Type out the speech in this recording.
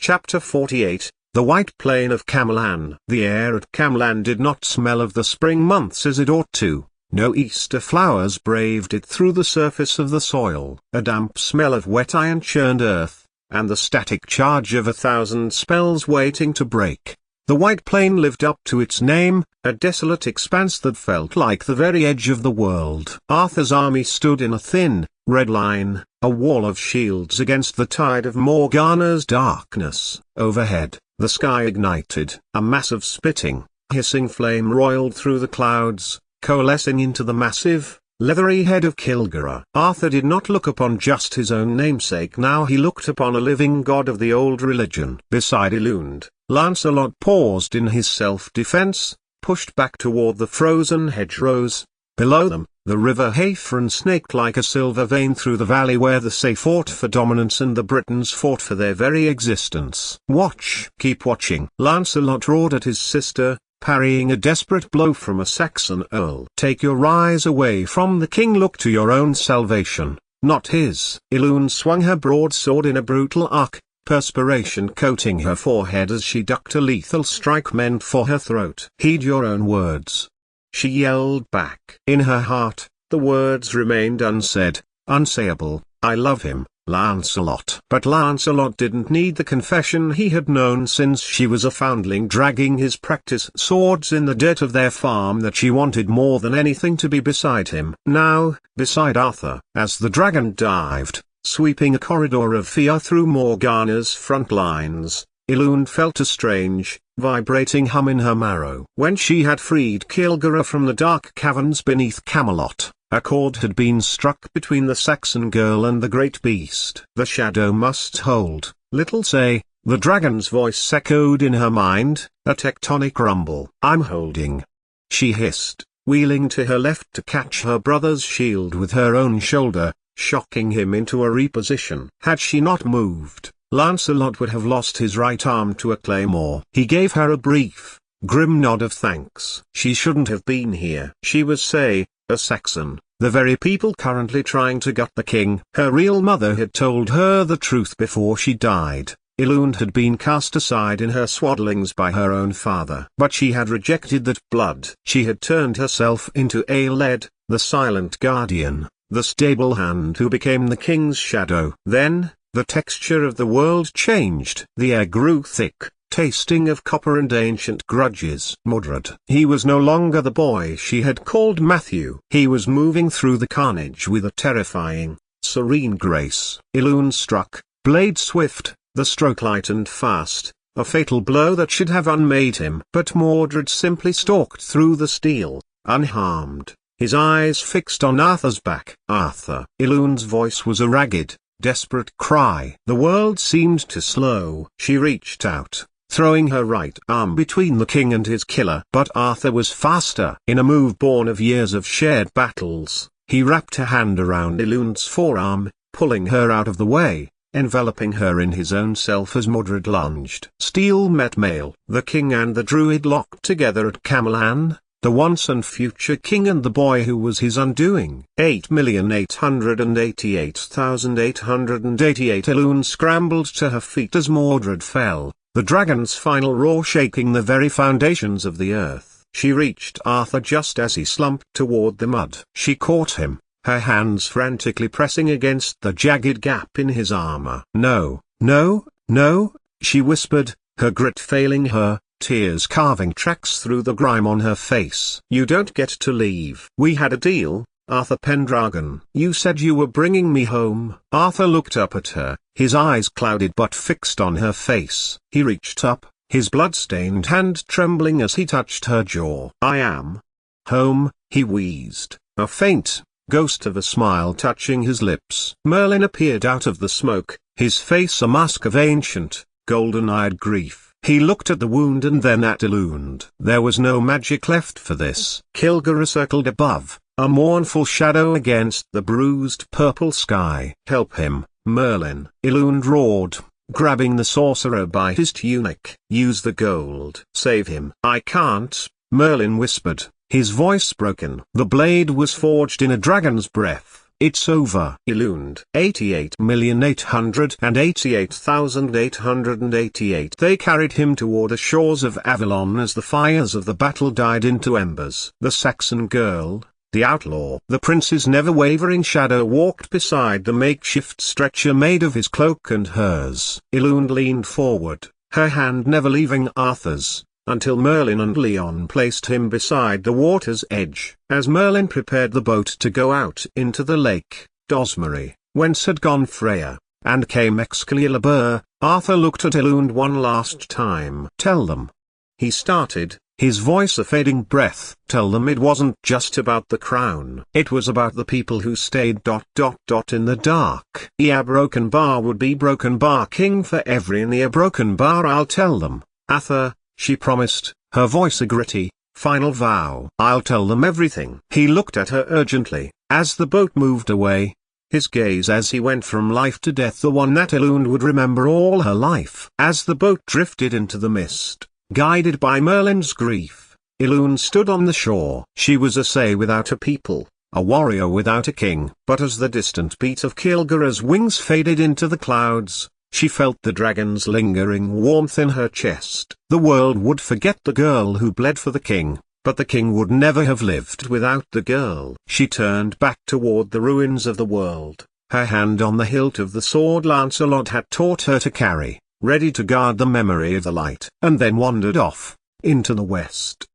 Chapter 48, The White Plain of Camellan. The air at Camellan did not smell of the spring months as it ought to. No Easter flowers braved it through the surface of the soil. A damp smell of wet iron churned earth, and the static charge of 1,000 spells waiting to break. The White Plain lived up to its name, a desolate expanse that felt like the very edge of the world. Arthur's army stood in a thin, red line, a wall of shields against the tide of Morgana's darkness. Overhead, the sky ignited. A mass of spitting, hissing flame roiled through the clouds, coalescing into the massive, leathery head of Kilgore. Arthur did not look upon just his own namesake now, he looked upon a living god of the old religion. Beside Elund, Lancelot paused in his self-defense, pushed back toward the frozen hedgerows. Below them, the river Hayfron snaked like a silver vein through the valley where the Say fought for dominance and the Britons fought for their very existence. "Watch! Keep watching!" Lancelot roared at his sister, parrying a desperate blow from a Saxon earl. "Take your eyes away from the king, look to your own salvation, not his." Elune swung her broadsword in a brutal arc, perspiration coating her forehead as she ducked a lethal strike meant for her throat. "Heed your own words," she yelled back. In her heart, the words remained unsaid, unsayable. "I love him, Lancelot." But Lancelot didn't need the confession he had known since she was a foundling, dragging his practice swords in the dirt of their farm, that she wanted more than anything to be beside him. Now, beside Arthur. As the dragon dived, sweeping a corridor of fear through Morgana's front lines, Elune felt a strange, vibrating hum in her marrow. When she had freed Kilgore from the dark caverns beneath Camelot, a chord had been struck between the Saxon girl and the great beast. The shadow must hold, little Say, the dragon's voice echoed in her mind, a tectonic rumble. "I'm holding," she hissed, wheeling to her left to catch her brother's shield with her own shoulder, shocking him into a reposition. Had she not moved, Lancelot would have lost his right arm to a claymore. He gave her a brief, grim nod of thanks. She shouldn't have been here. She was Say, a Saxon, the very people currently trying to gut the king. Her real mother had told her the truth before she died. Elune had been cast aside in her swaddlings by her own father. But she had rejected that blood. She had turned herself into Aeled, the silent guardian, the stable hand who became the king's shadow. Then, the texture of the world changed. The air grew thick, tasting of copper and ancient grudges. Mordred. He was no longer the boy she had called Matthew. He was moving through the carnage with a terrifying, serene grace. Elune struck, blade swift, the stroke light and fast, a fatal blow that should have unmade him. But Mordred simply stalked through the steel, unharmed, his eyes fixed on Arthur's back. "Arthur." Elune's voice was a ragged, desperate cry. The world seemed to slow. She reached out, throwing her right arm between the king and his killer. But Arthur was faster. In a move born of years of shared battles, he wrapped a hand around Elune's forearm, pulling her out of the way, enveloping her in his own self as Mordred lunged. Steel met mail. The king and the druid locked together at Camellan, the once and future king and the boy who was his undoing. 8,888,888. Elune scrambled to her feet as Mordred fell, the dragon's final roar shaking the very foundations of the earth. She reached Arthur just as he slumped toward the mud. She caught him, her hands frantically pressing against the jagged gap in his armor. "No, no, no," she whispered, her grit failing her, tears carving tracks through the grime on her face. "You don't get to leave. We had a deal, Arthur Pendragon. You said you were bringing me home." Arthur looked up at her, his eyes clouded but fixed on her face. He reached up, his blood-stained hand trembling as he touched her jaw. "I am home," he wheezed, a faint, ghost of a smile touching his lips. Merlin appeared out of the smoke, his face a mask of ancient, golden-eyed grief. He looked at the wound and then at Elune. There was no magic left for this. Kilgore circled above, a mournful shadow against the bruised purple sky. "Help him, Merlin," Elune roared, grabbing the sorcerer by his tunic. "Use the gold. Save him." "I can't," Merlin whispered, his voice broken. The blade was forged in a dragon's breath. It's over. Elund. 88,888,888. They carried him toward the shores of Avalon as the fires of the battle died into embers. The Saxon girl, the outlaw, the prince's never-wavering shadow walked beside the makeshift stretcher made of his cloak and hers. Elund leaned forward, her hand never leaving Arthur's, until Merlin and Leon placed him beside the water's edge. As Merlin prepared the boat to go out into the lake, Dosmery, whence had gone Freya, and came Excalibur, Arthur looked at Elund one last time. "Tell them," he started, his voice a fading breath. "Tell them it wasn't just about the crown. It was about the people who stayed in the dark. Yeah, Broken Bar would be Broken Bar king for every and yeah, Broken Bar I'll tell them, Arthur," she promised, her voice a gritty, final vow. "I'll tell them everything." He looked at her urgently, as the boat moved away, his gaze as he went from life to death, the one that Elund would remember all her life. As the boat drifted into the mist, guided by Merlin's grief, Elund stood on the shore. She was a say without a people, a warrior without a king. But as the distant beat of Kilgara's wings faded into the clouds, she felt the dragon's lingering warmth in her chest. The world would forget the girl who bled for the king, but the king would never have lived without the girl. She turned back toward the ruins of the world, her hand on the hilt of the sword Lancelot had taught her to carry, ready to guard the memory of the light, and then wandered off, into the west.